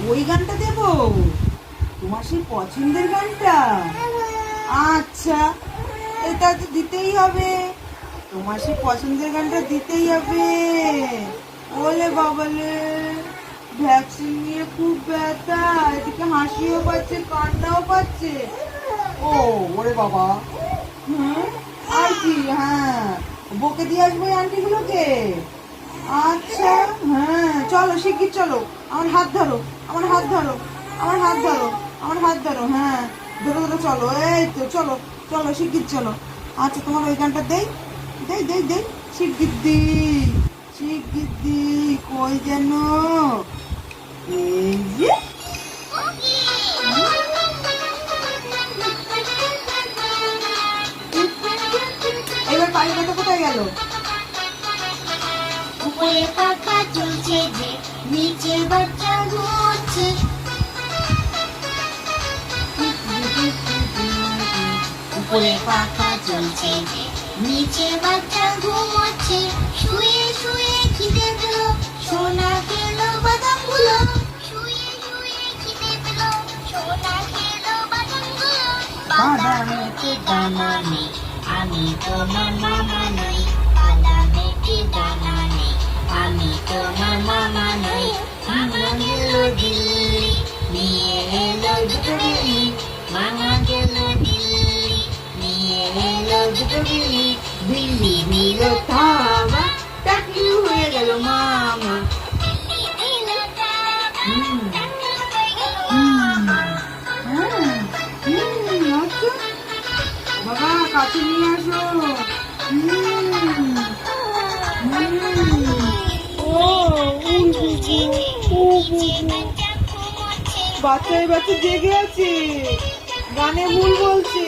ওই গানটা দেবো, তোমার সেই পছন্দের গানটা? আচ্ছা, এটা তো দিতেই হবে, তোমার সেই পছন্দের গানটা দিতেই হবে। ওলে বাবালে, ভ্যাকসিন নিয়ে খুব ব্যথা, এদিকে হাসিও পাচ্ছে কান্নাও পাচ্ছে। ও ওরে বাবা, হুম, আর কি? হ্যাঁ, বকে দিয়ে আসবো এই আন্টিগুলোকে। আচ্ছা, হ্যাঁ, চলো শিগগির চলো, আমার হাত ধরো, আমার হাত ধরো, আমার হাত ধরো, আমার হাত ধরো, হ্যাঁ, ধরো ধরো, চলো, এই তো চলো, চলো শিগগির চলো। আচ্ছা, তোমার ওই গানটা দেই, দেই দেই দেই, শিগগির দি, শিগগির দি, কই যেন, এই যে, এবার পায়ের ব্যথা কোথায় গেল? উপরে পাখা চলছে যে, নিচে বাচ্চা ঘুরছে। উপরে পাখা চলছে যে, নিচে বাচ্চা ঘুমোচ্ছে। শুয়ে শুয়ে খিদে পেল, সোনা খেলো বাদামগুলো। শুয়ে শুয়ে খিদে পেল, সোনা খেলো বাদামগুলো। বাদামেতে দানা নেই, আমি তোমার মামা নই। বাদামেতে দানা নেই, আমি তোমার মামা নই। মামা গেল দিল্লি, নিয়ে এলো দুটো বিলি। মামা গেল দিল্লি, নিয়ে এলো দুটো বিলি। বিল্লি দিল থাবা, টাকলু হয়ে গেল মামা। বিল্লি দিল থাবা, টাকলু হয়ে গেল মামা। আচ্ছা, বাবা কাছে নিয়ে আসো। বাচ্চায় বাচ্চা জেগে আছে, গানে ভুল বলছে।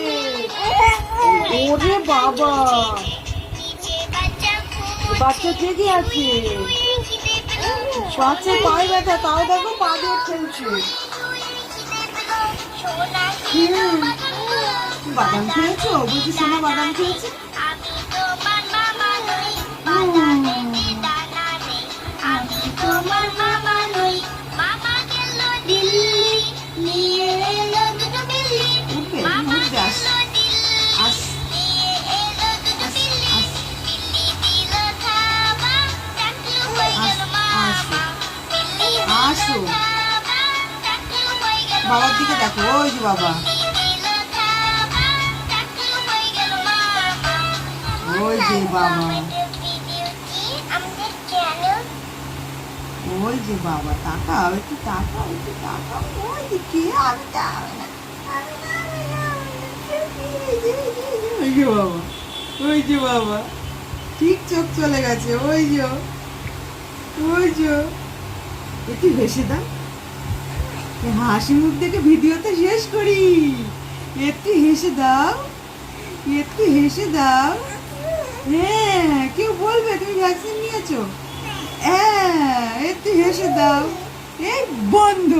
ওরে বাবা, বাচ্চা জেগে আছে, বাচ্চা পায়ে ব্যথা, তাও দেখো পা দিয়ে খেলছে। বাদাম খেয়েছো? বুঝি সোনা বাদাম খেয়েছে? আমি তোমার মামা নই, বাদামেতে দানা নেই। আমি তোমার মামা নই। মামা গেল দিল্লি, নিয়ে এলো দুটো বিল্লি। উঠবে, মামা উঠবে, আস, গেল দিল্লি, আস, নিয়ে এলো দুটো আস, বিল্লি। আস, বিল্লি দিল থাবা, টাকলু হয়ে গেল মামা। বিল্লি দিল আসো। থাবা, টাকলু হয়ে গেল বাবার দিকে দেখো, ওই যে বাবা, ওই যে বাবা, ওই যে বাবা, তাকাও একটু, তাকাও একটু, তাকাও, ওই যে কে? আমি যাবে না, ওই যে বাবা, ওই যে বাবা, ঠিক চোখ চলে গেছে, ওই যে, ওই যে, একটু হেসে দাও, হাসি মুখ দেখে ভিডিওতে শেষ করি, একটু হেসে দাও, একটু হেসে দাও। হ্যাঁ, কেউ বলবে তুমি ভ্যাকসিন নিয়েছো? হ্যাঁ, একটু হেসে দাও। এই বন্ধ।